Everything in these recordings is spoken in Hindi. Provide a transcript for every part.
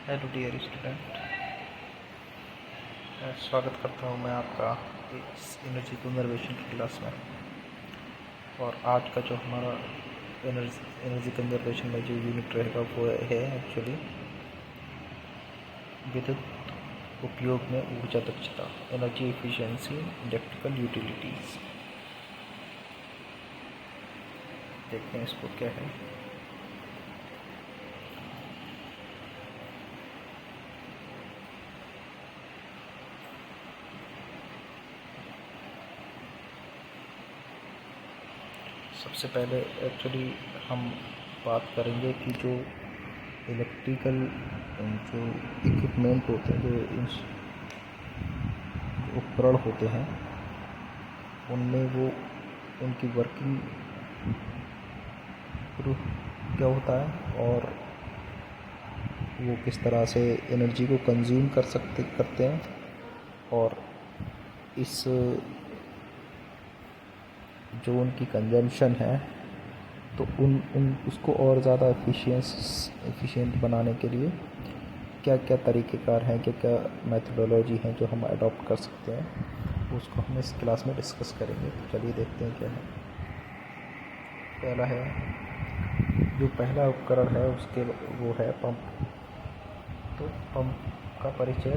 हेलो डियर स्टूडेंट, स्वागत करता हूँ मैं आपका इस एनर्जी कंजर्वेशन की क्लास में। और आज का जो हमारा एनर्जी कंजर्वेशन में जो यूनिट रहेगा वो है एक्चुअली विद्युत उपयोग में ऊर्जा दक्षता, एनर्जी एफिशिएंसी, इलेक्ट्रिकल यूटिलिटीज़। देखते हैं इसको क्या है। सबसे पहले एक्चुअली हम बात करेंगे कि जो इलेक्ट्रिकल जो इक्विपमेंट होते हैं, जो उपकरण होते हैं, उनमें वो उनकी वर्किंग क्या होता है और वो किस तरह से एनर्जी को कंज्यूम करते हैं। और इस जो उनकी कंजम्पशन है तो उन उसको और ज़्यादा एफिशिएंट बनाने के लिए क्या क्या तरीक़ेकार हैं, क्या क्या मेथडोलॉजी हैं जो हम अडॉप्ट कर सकते हैं, उसको हम इस क्लास में डिस्कस करेंगे। तो चलिए देखते हैं क्या है। पहला है, जो पहला उपकरण है उसके वो है पंप। तो पंप का परिचय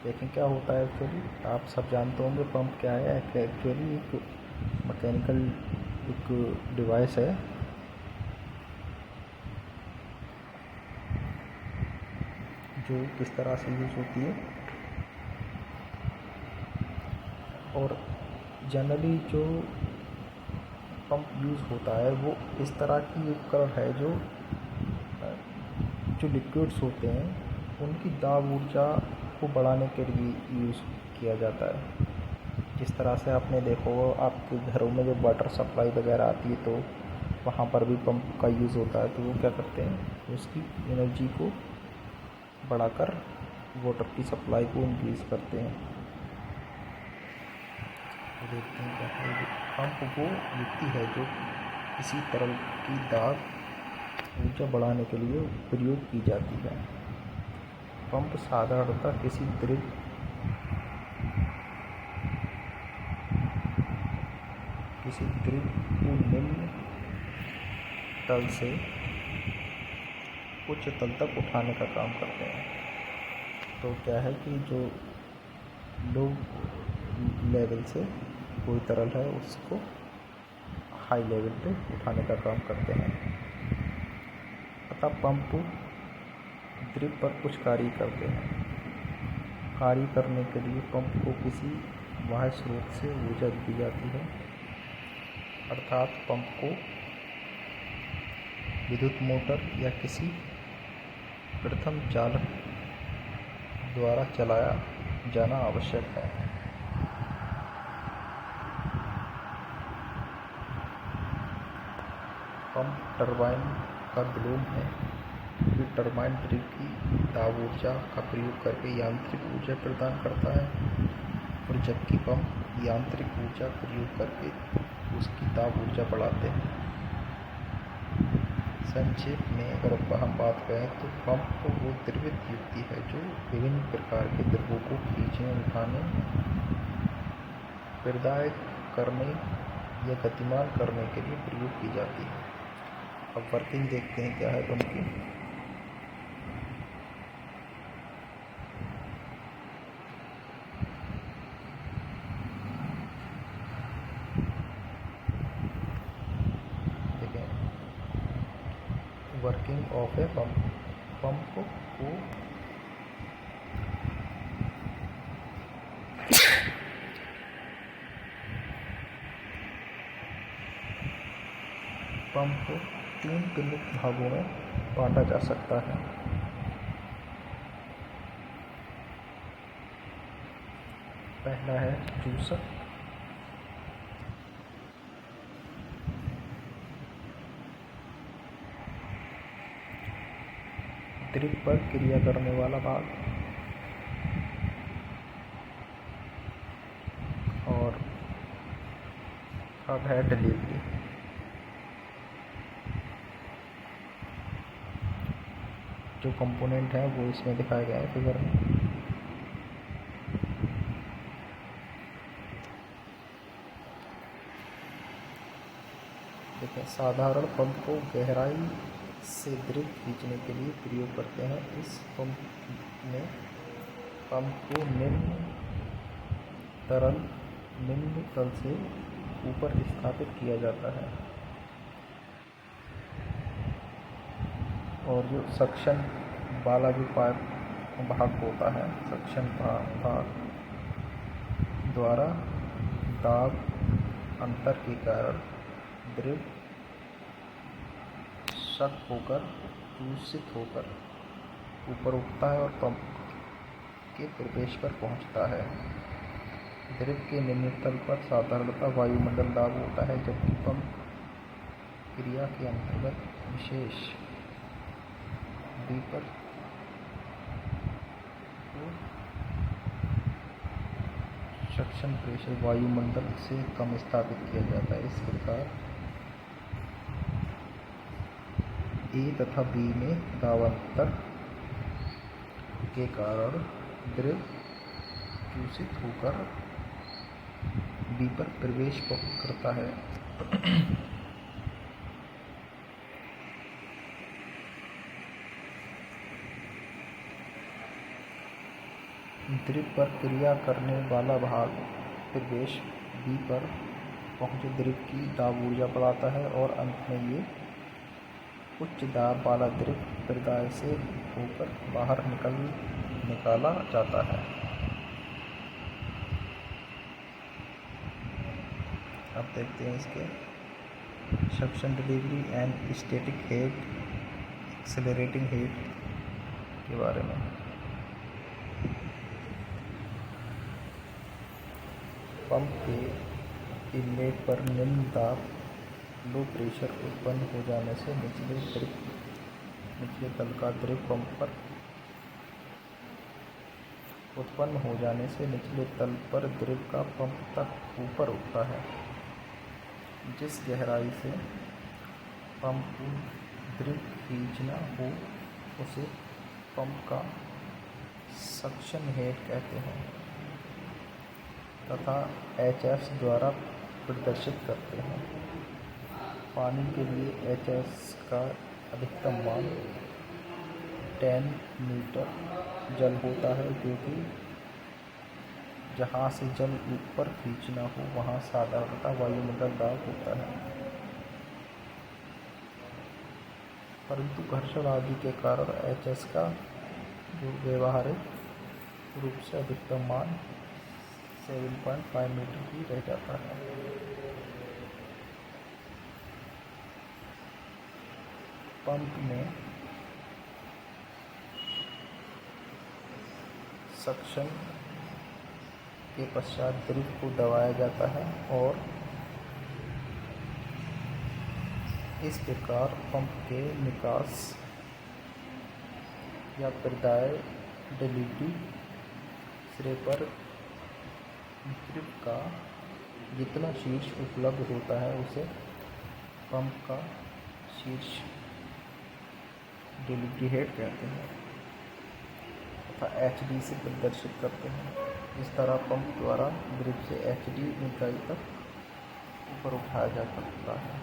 देखें क्या होता है। एक्चुअली आप सब जानते होंगे पंप क्या है। एक्चुअली एक मैकेनिकल एक डिवाइस है जो किस तरह से यूज़ होती है। और जनरली जो पंप यूज़ होता है वो इस तरह की उपकरण है जो लिक्विड्स होते हैं उनकी दाब ऊर्जा को बढ़ाने के लिए यूज़ किया जाता है। जिस तरह से आपने देखो आपके घरों में जब वाटर सप्लाई वगैरह आती है तो वहाँ पर भी पंप का यूज़ होता है। तो वो क्या करते हैं, उसकी एनर्जी को बढ़ाकर वाटर की सप्लाई को इंक्रीज़ करते हैं। तो देखते हैं क्या है। पंप वो युक्ति है जो किसी तरल की दाब ऊर्जा बढ़ाने के लिए प्रयोग की जाती है। पंप साधारणतः किसी द्रव को निम्न तल से उच्च तल तक उठाने का काम करते हैं। तो क्या है कि जो लो लेवल से कोई तरल है उसको हाई लेवल पे उठाने का काम करते हैं। अतः पंप द्रव पर कुछ कार्य करते हैं। कार्य करने के लिए पंप को किसी बाह्य स्रोत से ऊर्जा दी जाती है, अर्थात पंप को विद्युत मोटर या किसी प्रथम चालक द्वारा चलाया जाना आवश्यक है। पंप टरबाइन का विलोम है। ये टरबाइन द्रव की दाब ऊर्जा का प्रयोग करके यांत्रिक ऊर्जा प्रदान करता है, और जबकि पंप यांत्रिक ऊर्जा प्रयोग करके उसकी दाब ऊर्जा बढ़ाते हैं। संक्षेप में अगर हम बात करें तो पंप वो द्रवित युक्ति है जो विभिन्न प्रकार के द्रवों को खींचने, उठाने, प्रदाय करने या गतिमान करने के लिए प्रयोग की जाती है। अब वर्किंग देखते हैं क्या है पंप की। Working of a pump. Pump को तीन प्रमुख भागों में बांटा जा सकता है। पहला है चूसक, द्रव पर क्रिया करने वाला भाग, और अब है डिलीवरी। जो कंपोनेंट है वो इसमें दिखाए गए हैं फिगर में। देखें, साधारण पंप को गहराई से द्रव खींचने के लिए प्रयोग करते हैं। इस पंप में पंप को निम्न तल से ऊपर स्थापित किया जाता है और जो सक्शन वाला जो पाइप भाग होता है, सक्शन भाग द्वारा दाब अंतर के कारण द्रव शक होकर दूषित होकर ऊपर उठता है और पंप के प्रवेश पर पहुंचता है। द्रव के निम्न तल पर साधारणतः वायुमंडल दाब होता है, जबकि पंप क्रिया के अंतर्गत विशेष बीपर सक्शन प्रेशर वायुमंडल से कम स्थापित किया जाता है। इस प्रकार ए तथा बी में दाबांतर के कारण द्रव दूषित होकर बी पर प्रवेश करता है। द्रव पर क्रिया करने वाला भाग प्रवेश बी पर पहुंचे द्रव की दाब ऊर्जा बढ़ाता है और अंत में ये उच्च दाब वाला द्रव प्रदाय से होकर बाहर निकाला जाता है। अब देखते हैं इसके suction delivery and static head accelerating head के बारे में। पंप के इनलेट पर निम्न दाब लो प्रेशर उत्पन्न हो जाने से निचले तल का द्रव पंप पर उत्पन्न हो जाने से निचले तल पर द्रव का पंप तक ऊपर उठता है। जिस गहराई से पंप को द्रव खींचना हो उसे पंप का सक्शन हेड कहते हैं तथा एचएस द्वारा प्रदर्शित करते हैं। पानी के लिए एचएस का अधिकतम मान 10 मीटर जल होता है, क्योंकि जहाँ से जल ऊपर खींचना हो वहाँ साधारणतः वायुमंडल दाब होता है, परंतु घर्षण आदि के कारण एचएस का जो व्यवहारिक रूप से अधिकतम मान 7.5 मीटर ही रह जाता है। पंप में सक्शन के पश्चात द्रव को दबाया जाता है और इस प्रकार पंप के निकास या प्रदाय डिलीवरी सिरे पर द्रव का जितना शीर्ष उपलब्ध होता है उसे पंप का शीर्ष डिलीवरी हेड कहते हैं तथा एचडी से प्रदर्शित करते हैं। इस तरह पंप द्वारा द्रव से एचडी ऊंचाई तक ऊपर उठाया जा सकता है।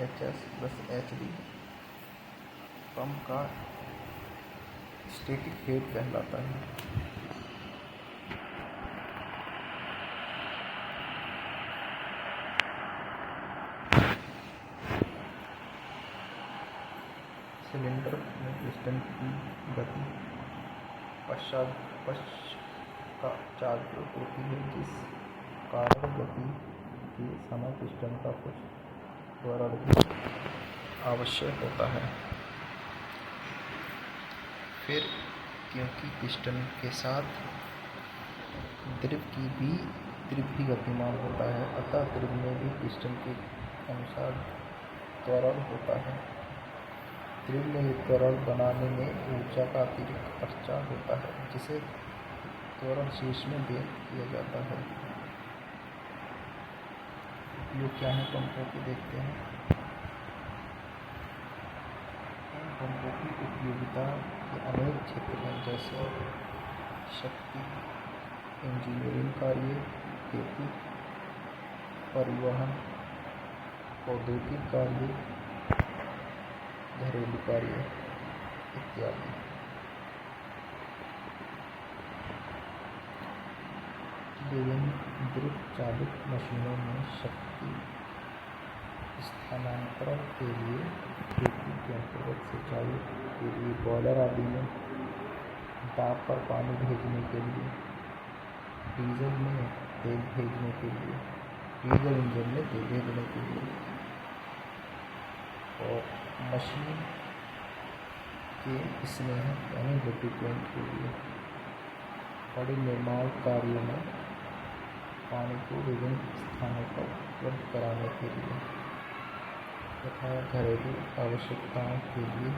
एचएस प्लस एचडी पंप का स्टैटिक हेड कहलाता है। सिलेंडर में पिस्टन की गति पश्चात होती है, जिस कारण गति के समय पिस्टन का कुछ त्वरण भी आवश्यक होता है। फिर क्योंकि पिस्टन के साथ द्रव भी गतिमान होता है, अतः द्रव में भी पिस्टन के अनुसार त्वरण होता है। द्रव में त्वरण बनाने में ऊर्जा का अतिरिक्त खर्चा होता है, जिसे त्वरण शीर्ष में व्यक्त किया जाता है। उपयोग क्या है पंपों को देखते हैं। पंपों की उपयोगिता के अनेक क्षेत्र हैं, जैसे शक्ति, इंजीनियरिंग कार्य, खेती, परिवहन, औद्योगिक कार्य, घरेलू कार्य इत्यादि। विभिन्न द्रुत चालित मशीनों में शक्ति स्थानांतरण के लिए, खेती के अंतर्गत सिंचाई के लिए बॉयलर आदि में, दाब पर पानी भेजने के लिए, डीजल में तेल भेजने के लिए, डीजल इंजन में तेल भेजने के लिए, और मशीन के स्नेह यानी लुब्रिकेंट के लिए, बड़े निर्माण कार्यों में पानी को विभिन्न स्थानों पर उपलब्ध कराने के लिए तथा घरेलू आवश्यकताओं के लिए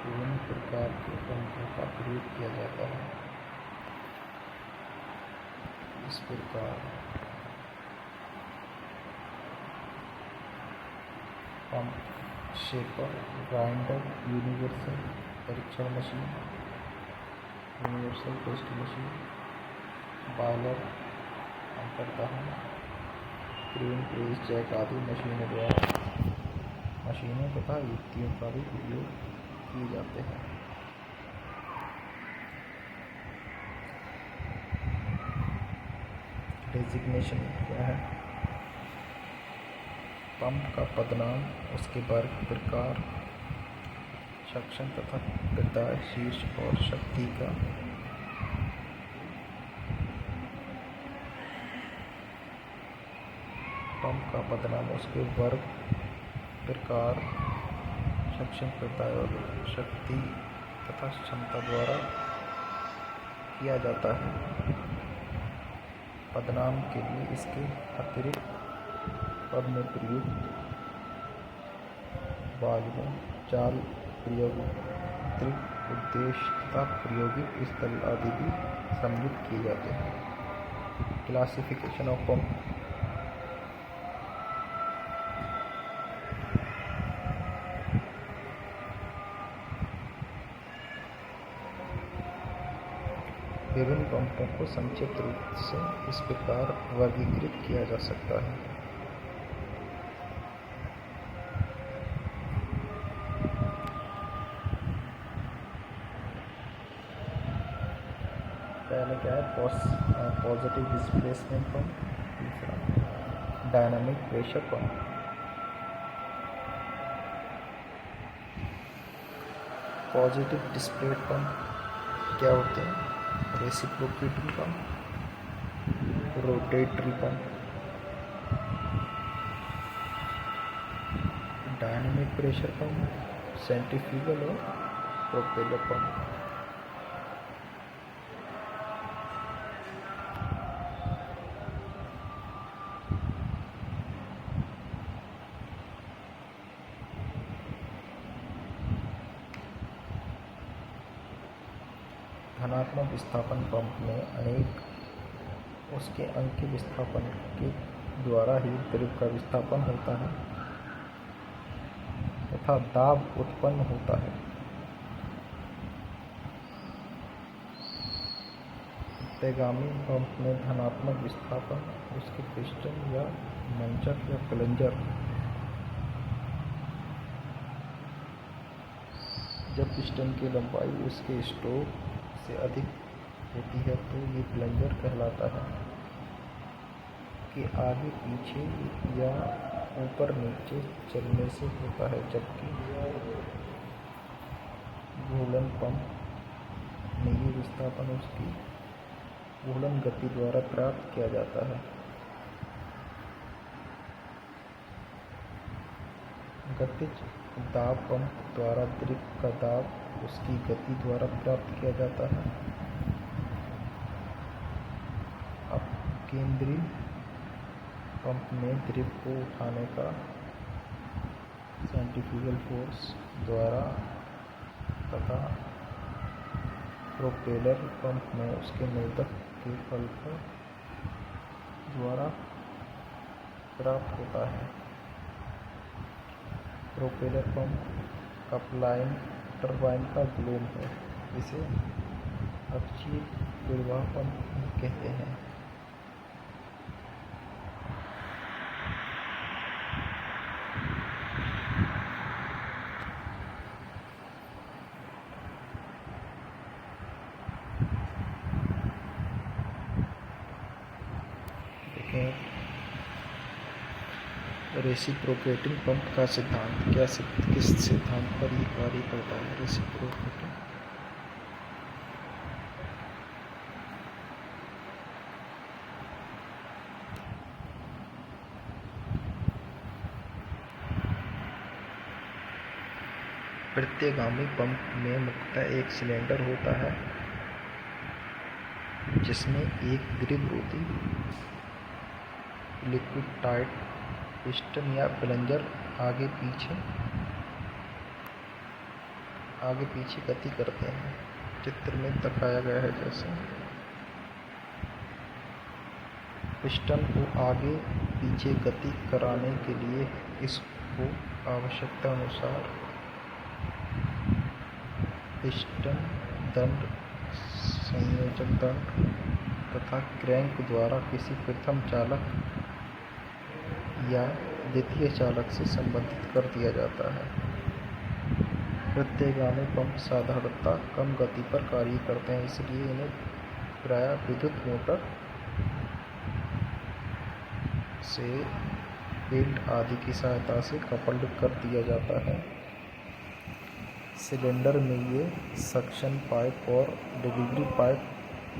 विभिन्न प्रकार के पंपों का प्रयोग किया जाता है। इस प्रकार पंप, शेपर, ग्राइंडर, यूनिवर्सल परीक्षण machine, universal test machine, boiler, अंतर्दहन, क्रेन, प्रेस, जैक आदि मशीनों तथा युक्तियों का भी उपयोग किए जाते हैं। डेजिग्नेशन क्या है? पंप का पदनाम, उसके वर्ग, प्रकार, सक्शन तथा प्रदाय, शीर्ष और शक्ति का पंप का पदनाम, उसके वर्ग, प्रकार, सक्शन, प्रदाय और शक्ति तथा क्षमता द्वारा किया जाता है। पदनाम के लिए इसके अतिरिक्त पद में प्रयुक्त वाल्वों, चाल, प्रयोगिक उद्देश्य तथा प्रायोगिक स्थल आदि भी सम्मिलित किए जाते हैं। Classification of pump. विभिन्न पंपों को संक्षिप्त रूप से इस प्रकार वर्गीकृत किया जा सकता है। पहले क्या है? पॉजिटिव डिस्प्लेसमेंट पंप, दूसरा dynamic pressure pump. Positive displacement pump क्या होते हैं? Reciprocating pump, rotary pump, dynamic pressure pump, centrifugal और प्रोपेलर पंप। धनात्मक विस्थापन पंप में अनेक उसके अंग के विस्थापन के द्वारा ही द्रव का विस्थापन होता है तथा दाब उत्पन्न होता है। प्रत्यागामी पंप में धनात्मक विस्थापन उसके पिस्टन या मंचक या प्लंजर, जब पिस्टन की लंबाई उसके स्ट्रोक से अधिक होती है तो ये प्लंजर कहलाता है, कि आगे पीछे या ऊपर नीचे चलने से होता है, जबकि घूर्णन पंप में ये विस्थापन उसकी घूर्णन गति द्वारा प्राप्त किया जाता है। गतिज दाब पंप द्वारा द्रव का दाब उसकी गति द्वारा प्राप्त किया जाता है। अब केंद्रीय पंप में द्रव को उठाने का सेंट्रीफ्यूगल फोर्स द्वारा तथा प्रोपेलर पंप में उसके नोदक के फल द्वारा प्राप्त होता है। प्रोपेलर पंप कपलाइन टरबाइन का ग्लोब है। इसे अक्षीय प्रवाह पंप कहते हैं। रेसिप्रोकेटिंग पंप का सिद्धांत किस सिद्धांत पर ये कार्य करता है? रेसिप्रोकेटिंग प्रत्ययगामी पंप में मुख्यतः एक सिलेंडर होता है जिसमें एक द्विध्रुवी लिक्विड टाइट पिस्टन या प्लंजर आगे पीछे गति करते हैं। चित्र में दिखाया गया है जैसे पिस्टन को आगे पीछे गति कराने के लिए इसको आवश्यकता अनुसार पिस्टन दंड, संयोजक दंड तथा क्रैंक द्वारा किसी प्रथम चालक या द्वितीय चालक से संबंधित कर दिया जाता है। प्रत्ययगामी पंप साधारणतः कम गति पर कार्य करते हैं, इसलिए इन्हें प्रायः विद्युत मोटर से बेल्ट आदि की सहायता से कपल्ड कर दिया जाता है। सिलेंडर में ये सक्शन पाइप और डिलीवरी पाइप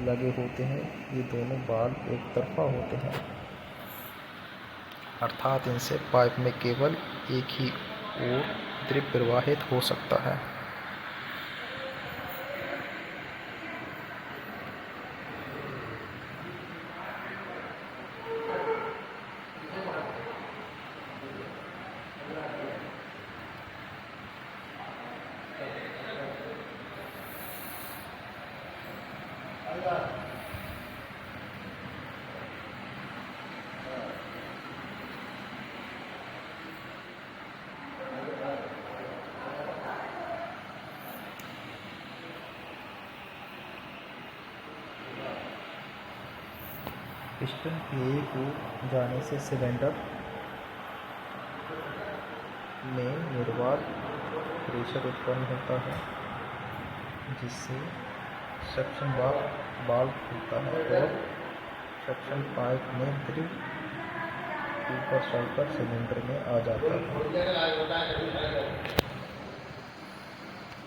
लगे होते हैं। ये दोनों वाल्व एक तरफा होते हैं, अर्थात इनसे पाइप में केवल एक ही ओर द्रव प्रवाहित हो सकता है। पिस्टन के एक ओर जाने से सिलेंडर में निर्वात प्रेशर उत्पन्न होता है, जिससे सक्शन वाल्व खुलता है और सक्शन पाइप में द्रव ऊपर चलकर सिलेंडर में आ जाता है।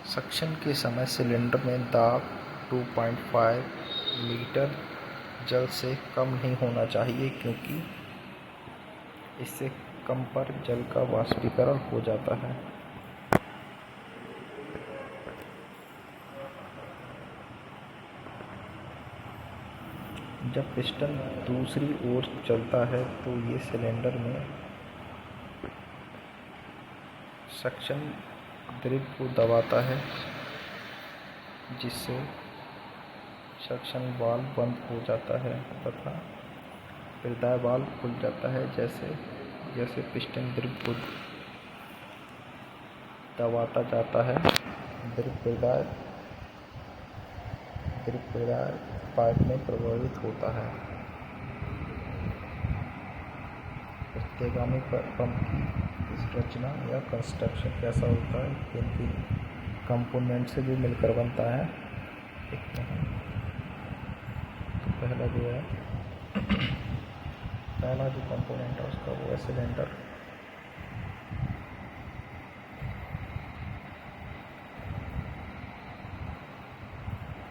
सक्शन के समय सिलेंडर में दाब 2.5 लीटर जल से कम नहीं होना चाहिए, क्योंकि इससे कम पर जल का वाष्पीकरण हो जाता है। जब पिस्टन दूसरी ओर चलता है तो ये सिलेंडर में सक्शन द्रव को दबाता है, जिससे सक्शन वाल्व बंद हो जाता है तथा प्रदाय वाल्व खुल जाता है। जैसे पिस्टन द्रव को दबाता जाता है, द्रव प्रदाय पाइप में प्रवाहित होता है। प्रत्ययगामी पंप की संरचना या कंस्ट्रक्शन कैसा होता है, किन कंपोनेंट से भी मिलकर बनता है, देखते हैं। तो पहला जो कंपोनेंट है उसका वो है सिलेंडर।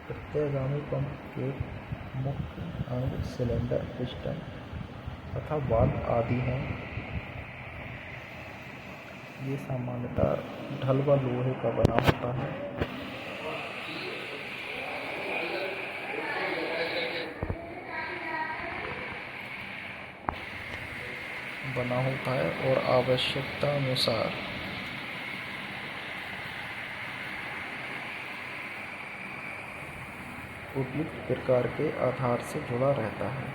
प्रत्ययगामी पंप के मुख्य अंग सिलेंडर, पिस्टन तथा वाल्व आदि हैं। ये सामान्यतः ढल व लोहे का बना होता है और आवश्यकता अनुसार उपयुक्त प्रकार के आधार से जुड़ा रहता है।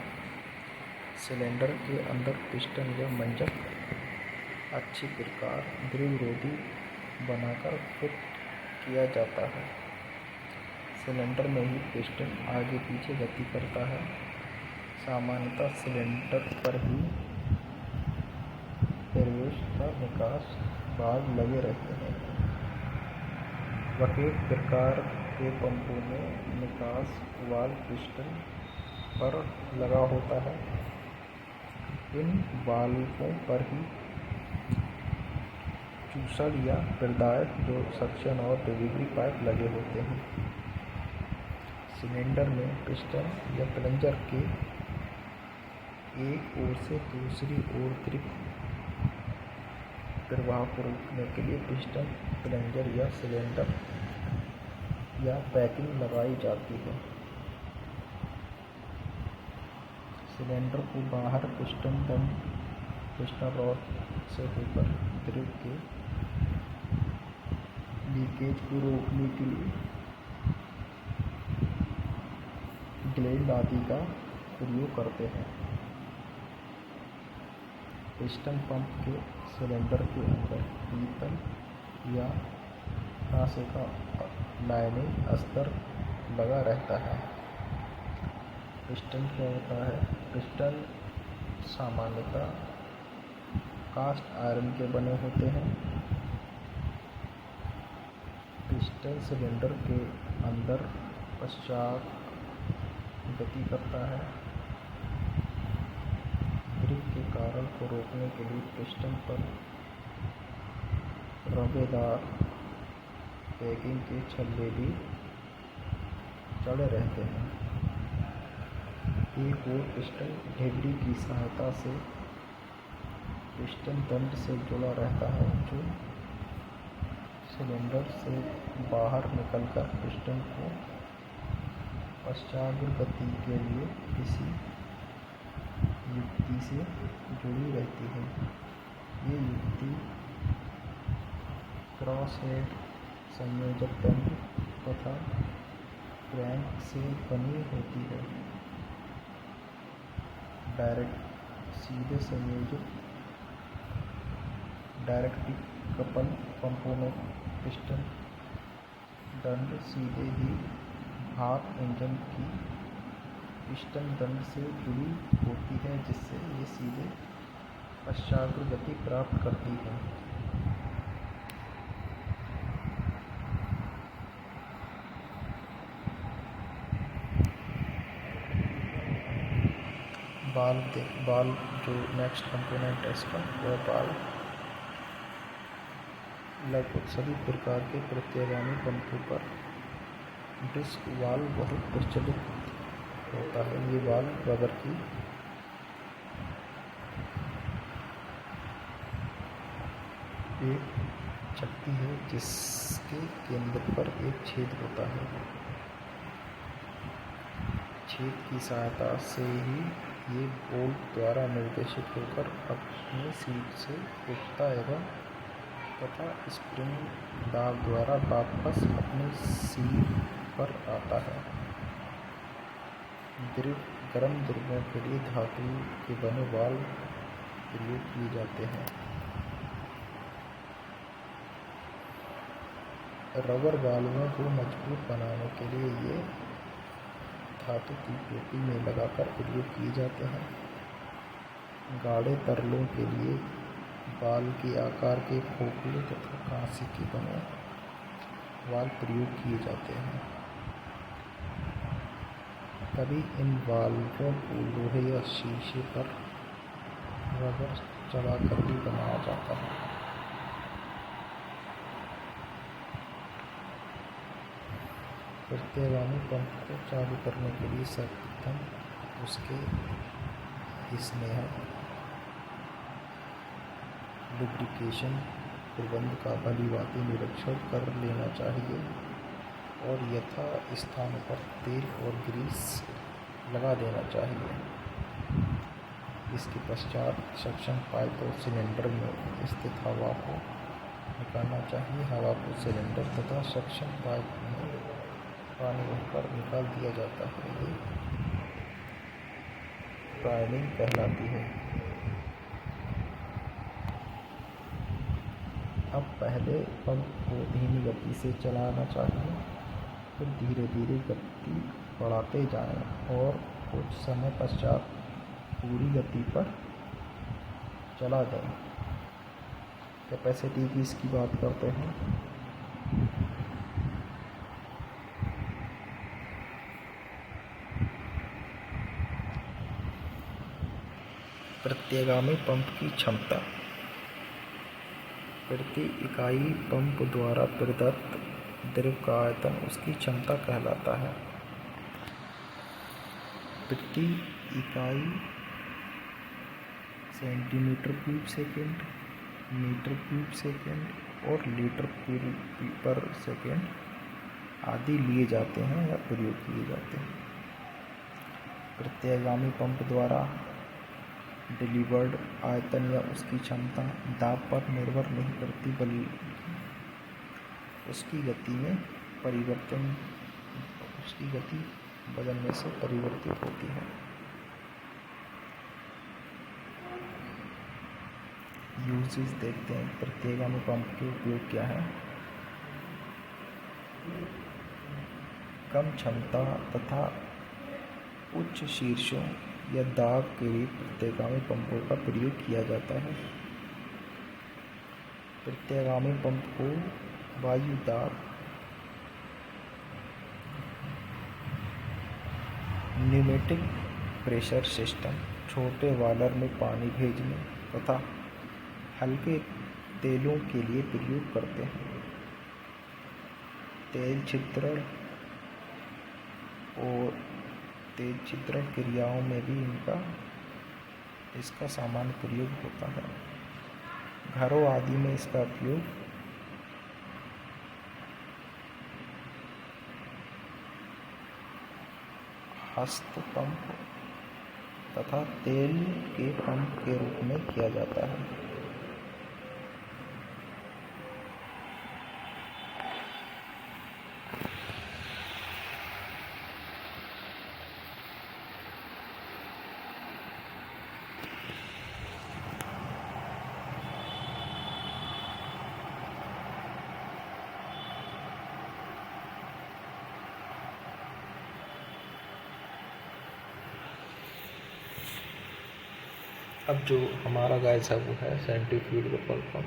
सिलेंडर के अंदर पिस्टन या मंजक अच्छी प्रकार द्रवरोधी बनाकर फिट किया जाता है। सिलेंडर में ही पिस्टन आगे पीछे गति करता है। सामान्यतः सिलेंडर पर ही प्रवेश का निकास भाग लगे रहते हैं। बकेट प्रकार के पंपों में निकास वाल्व पिस्टन पर लगा होता है। इन वाल्वों पर ही चूसड़ या प्रदायक जो सक्शन और डिलीवरी पाइप लगे होते हैं। सिलेंडर में पिस्टन या प्लंजर के एक ओर से दूसरी ओर अतिरिक्त प्रवाह को रोकने के लिए पिस्टन, प्लंजर या सिलेंडर या पैकिंग लगाई जाती है। सिलेंडर को बाहर पिस्टन रॉड से होकर द्रव के लीकेज को रोकने के लिए ग्लैंड आदि का प्रयोग करते हैं। पिस्टन पंप के सिलेंडर के अंदर पीतल या कांसे का लाइनिंग अस्तर लगा रहता है। पिस्टन क्या होता है? पिस्टन सामान्यतः कास्ट आयरन के बने होते हैं। पिस्टन सिलेंडर के अंदर पश्चात गति करता है। ग्रिप के कारण को रोकने के लिए पिस्टन पर रबेदार पैकिंग के छल्ले भी चढ़े रहते हैं। एक और पिस्टन ढिबरी की सहायता से पिस्टन दंड से जुड़ा रहता है, जो सिलेंडर से बाहर निकलकर पिस्टन को पश्चात गति के लिए किसी युक्ति से जुड़ी रहती है। ये युक्ति क्रॉस हेड संयोजक दंड तथा क्रैंक से बनी होती है। डायरेक्ट कपल पंपों में पिस्टन दंड सीधे ही भाप इंजन की पिस्टन दंड से जुड़ी होती है, जिससे ये सीधे पश्चात गति प्राप्त करती है। बाल्व जो नेक्स्ट कंपोनेंट है इसका, वह बाल्व लगभग सभी प्रकार के प्रत्यागामी पंपों पर डिस्क वाल्व बहुत प्रचलित होता है। ये वाल्व रबर की एक चक्ति है, जिसके केंद्र पर एक छेद होता है। छेद की सहायता से ही ये बोल्ट द्वारा निर्देशित होकर अपनी सीट से उठता एवं तथा स्प्रिंग दाब द्वारा वापस अपनी सीट पर आता है। गर्म द्रव्यों के लिए धातु के बने वाल्व प्रयोग किए जाते हैं। रबर वाल्वों को मजबूत बनाने के लिए ये धातु की पेटी में लगाकर प्रयोग किए जाते हैं। गाढ़े तरलों के लिए बाल के आकार के खोखले तथा कांसे के बने वाल्व प्रयोग किए जाते हैं। तभी इन वाल्वों को लोहे या शीशे पर रबर चढ़ाकर भी बनाया जाता है। प्रत्यागामी पंप को चालू करने के लिए सर्वप्रथम उसके स्नेह लुब्रिकेशन प्रबंध का भलीभांति निरीक्षण कर लेना चाहिए और यथा स्थान पर तेल और ग्रीस लगा देना चाहिए। इसके पश्चात सक्शन पाइप और सिलेंडर में स्थित हवा को निकालना चाहिए। हवा को सिलेंडर तथा सक्शन पाइप में पानी भरकर निकाल दिया जाता है। ये प्राइमिंग कहलाती है। अब पहले पंप को धीमी गति से चलाना चाहिए, फिर धीरे धीरे गति बढ़ाते जाएं और कुछ समय पश्चात पूरी गति पर चला जाए। कैपेसिटी की इसकी बात करते हैं। प्रत्यागामी पंप की क्षमता। प्रति इकाई पंप द्वारा प्रदत्त द्रव का आयतन उसकी क्षमता कहलाता है। प्रति इकाई centimetre cube second, metre cube second और लीटर क्यूब पर सेकेंड आदि लिए जाते हैं या प्रयोग किए जाते हैं। प्रत्यागामी पंप द्वारा डिलीवर्ड आयतन या उसकी क्षमता दाब पर निर्भर नहीं करती, बल्कि उसकी गति बदलने से परिवर्तित होती है। यूजेस देखते हैं। प्रत्यागामी पंप के उपयोग क्या है। कम क्षमता तथा उच्च शीर्षों या दाब के लिए प्रत्यागामी पंपों का प्रयोग किया जाता है। प्रत्यागामी पंप को वायु दाब, न्यूमेटिक प्रेशर सिस्टम, छोटे वाल्व में पानी भेजने तथा हल्के तेलों के लिए प्रयोग करते हैं। तेल छिद्रण और तेज छिद्रण क्रियाओं में भी इसका सामान्य प्रयोग होता है। घरों आदि में इसका उपयोग हस्त पंप तथा तेल के पंप के रूप में किया जाता है। अब जो हमारा गैस है वो है सेंट्रीफ्यूगल पंप।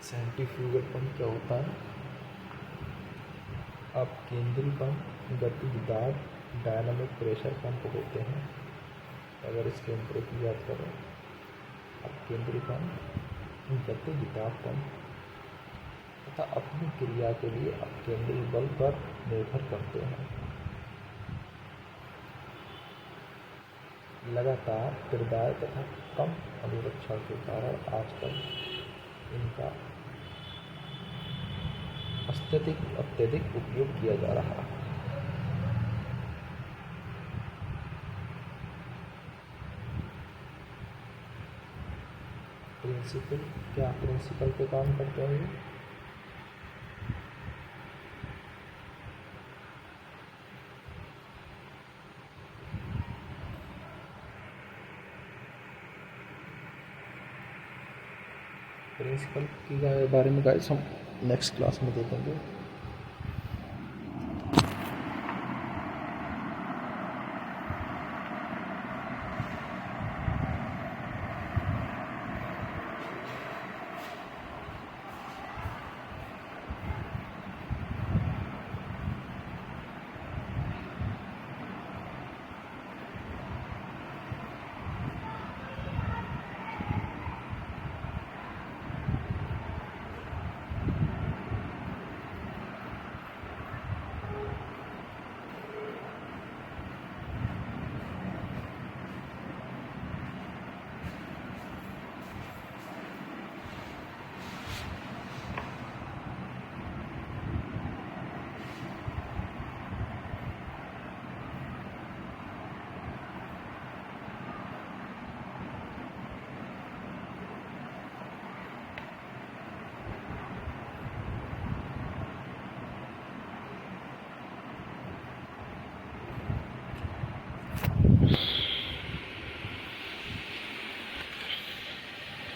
सेंट्रीफ्यूगल पंप क्या होता है। अब केंद्रीय पंप गति दाब डायनामिक प्रेशर पंप होते हैं। अगर इस केंद्र की बात करें, अब केंद्रीय पंप गति दाब पंप तथा अपनी क्रिया के लिए केंद्रीय बल पर निर्भर करते हैं। लगातार किरदार तथा कम अनुरक्षण के कारण आजकल इनका अत्यधिक उपयोग किया जा रहा है। प्रिंसिपल पे काम करते हैं। प्रिंसिपल के बारे में गाइस हम नेक्स्ट क्लास में देखेंगे।